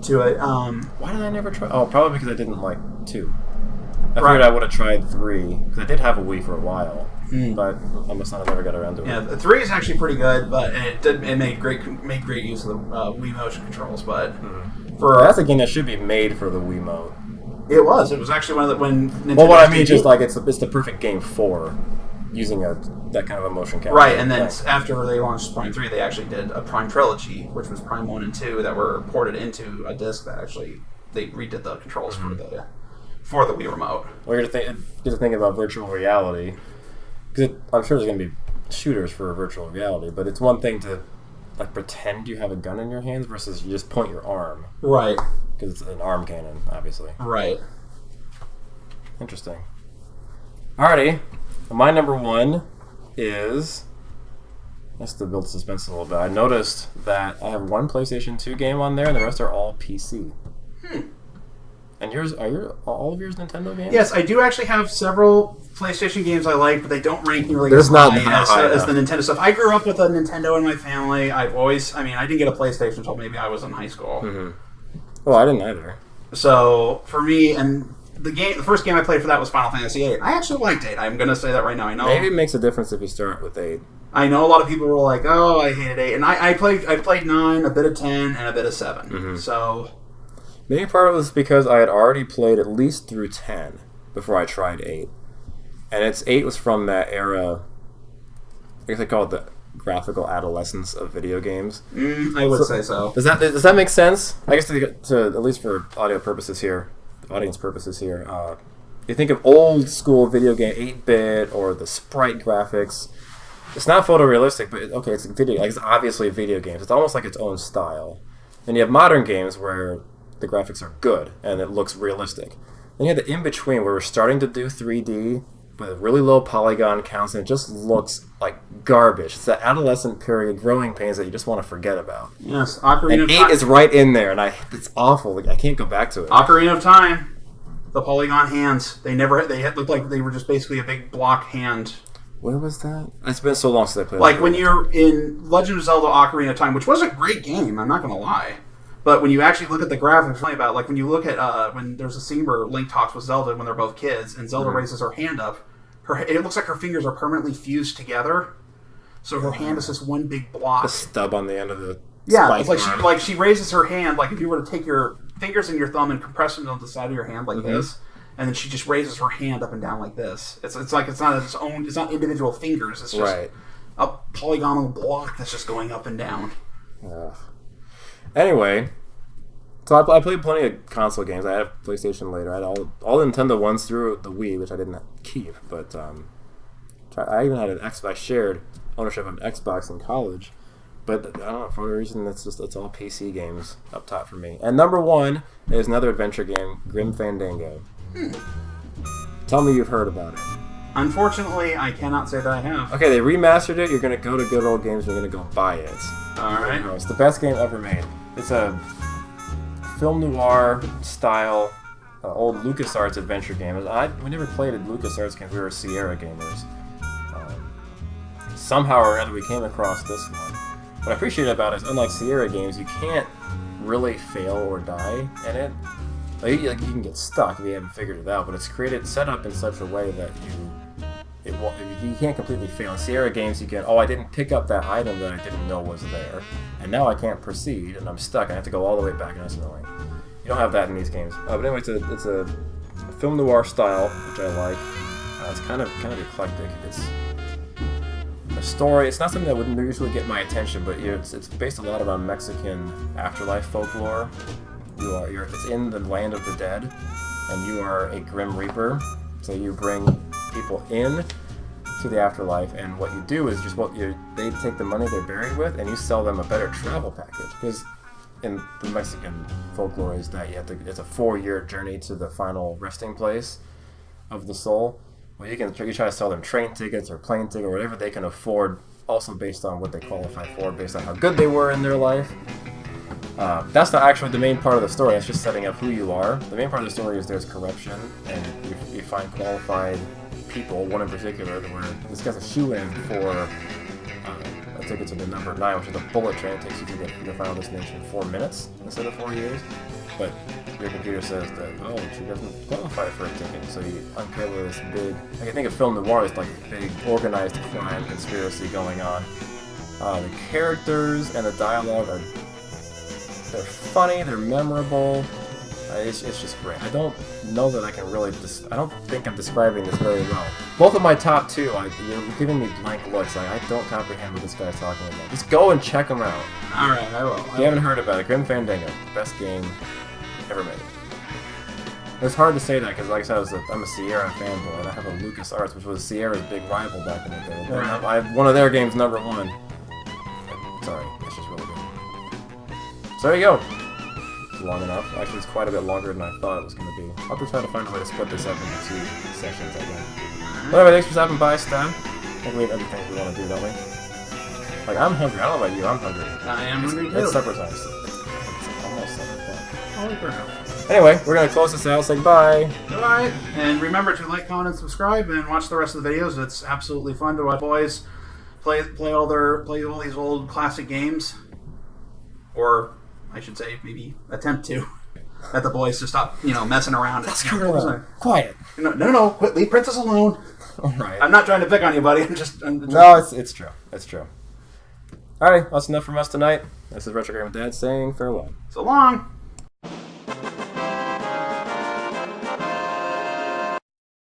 to it. Why did I never try? Oh, probably because I didn't like 2. I figured I would have tried 3 because I did have a Wii for a while, but I must not have ever got around to it. Yeah, 3 is actually pretty good, but it made great use of the Wii motion controls. But that's a game that should be made for the Wiimote. It was. It was actually one of the when. Nintendo well, what I mean is just like it's the perfect game for using that kind of a motion capture. Right, and then after they launched Prime 3, they actually did a Prime Trilogy, which was Prime 1 and 2, that were ported into a disc that actually they redid the controls for the Wii Remote. Well, you're to think about virtual reality, because I'm sure there's going to be shooters for virtual reality, but it's one thing to like pretend you have a gun in your hands versus you just point your arm. Right. Because it's an arm cannon, obviously. Right. Interesting. Alrighty. My number 1 is... Just to build suspense a little bit. I noticed that I have one PlayStation 2 game on there, and the rest are all PC. And yours, all of yours Nintendo games? Yes, I do actually have several PlayStation games I like, but they don't rank nearly as high as the Nintendo stuff. I grew up with a Nintendo in my family. I didn't get a PlayStation until maybe I was in high school. Mm-hmm. Well, I didn't either. So, for me, and the first game I played for that was Final Fantasy VIII. I actually liked 8. I'm going to say that right now. I know. Maybe it makes a difference if you start with 8. I know a lot of people were like, "Oh, I hated 8," and I played 9, a bit of 10, and a bit of 7. Mm-hmm. So maybe part of it was because I had already played at least through 10 before I tried 8, and 8 was from that era. I guess they call it the graphical adolescence of video games. I would say so. Does that make sense? I guess to at least for audience purposes here, you think of old school video game 8-bit or the sprite graphics. It's not photorealistic, but it's a video. Like, it's obviously a video game. It's almost like its own style. Then you have modern games where the graphics are good and it looks realistic. Then you have the in between where we're starting to do 3D with really low polygon counts, and it just looks like garbage. It's that adolescent period, growing pains that you just want to forget about. Yes, Ocarina of Time. And 8 is right in there, and it's awful. Like, I can't go back to it. Ocarina of Time. The polygon hands. They looked like they were just basically a big block hand. Where was that? It's been so long since I played. Like when you're in Legend of Zelda: Ocarina of Time, which was a great game. I'm not going to lie, but when you actually look at the graphics, funny about like when you look at when there's a scene where Link talks with Zelda when they're both kids, and Zelda raises her hand up, it looks like her fingers are permanently fused together, so her hand is just one big block. The stub on the end of the it's like she raises her hand like if you were to take your fingers and your thumb and compress them on the side of your hand like this. And then she just raises her hand up and down like this. It's like it's not individual fingers. It's just a polygonal block that's just going up and down. Anyway, so I played plenty of console games. I had a PlayStation later. I had all the Nintendo ones through the Wii, which I didn't keep. But I even had an Xbox. I shared ownership of an Xbox in college. But I don't know, for a reason, it's all PC games up top for me. And number 1 is another adventure game, Grim Fandango. Tell me you've heard about it. Unfortunately, I cannot say that I have. Okay, they remastered it. You're going to go to Good Old Games and you're going to go buy it. Alright. It's the best game ever made. It's a film noir style old LucasArts adventure games. We never played at LucasArts because we were Sierra gamers. Somehow or other we came across this one. What I appreciate about it is, unlike Sierra games, you can't really fail or die in it. Like, you can get stuck if you haven't figured it out, but it's set up in such a way that you can't completely fail. In Sierra games, you can, I didn't pick up that item that I didn't know was there, and now I can't proceed, and I'm stuck. I have to go all the way back, and that's annoying. You don't have that in these games. But anyway, it's a film noir style, which I like. It's kind of eclectic. It's a story. It's not something that would usually get my attention, but it's based a lot around Mexican afterlife folklore. It's in the land of the dead, and you are a Grim Reaper. So you bring people in to the afterlife, and what you do is they take the money they're buried with, and you sell them a better travel package. Because in the Mexican folklore is that it's a 4-year journey to the final resting place of the soul. Well, you try to sell them train tickets or plane tickets or whatever they can afford, also based on what they qualify for, based on how good they were in their life. That's not actually the main part of the story. That's just setting up who you are. The main part of the story is there's corruption, and you find qualified people, one in particular, where this guy's a shoe-in for a ticket to the number 9, which is a bullet train. It takes you to the final destination in 4 minutes instead of 4 years. But your computer says that, she doesn't qualify for a ticket, so you uncover this big... I think of film noir as like a big organized crime conspiracy going on. The characters and the dialogue they're funny, they're memorable. It's just great. I don't know that I can really... I don't think I'm describing this very well. Both of my top 2, you're giving me blank looks. I don't comprehend what this guy's talking about. Just go and check them out. Alright, I will. If you haven't heard about it, Grim Fandango, best game ever made. It's hard to say that because, like I said, I'm a Sierra fanboy, and I have a LucasArts, which was Sierra's big rival back in the day. Right. I have one of their games number 1. Sorry, it's just really good. So there you go. It's long enough. Actually, it's quite a bit longer than I thought it was going to be. I'll have to try to find a way to split this up into 2 sessions, I think. But anyway, thanks for stopping by, Steh. I think we have other things we want to do, don't we? Like, I'm hungry. I don't know about you. I'm hungry. I am hungry, too. It's supper time. It's almost 7 o'clock. Holy crap. Anyway, we're going to close this out. Say bye. Bye. And remember to like, comment, and subscribe, and watch the rest of the videos. It's absolutely fun to watch boys play all these old classic games. Or, I should say, maybe attempt to. At the boys to stop, messing around. Let's go. Quiet. No. Quit. Leave Princess alone. All right. I'm not trying to pick on you, buddy. No, it's true. It's true. All right, that's enough from us tonight. This is Retro Game with Dad saying farewell. So long.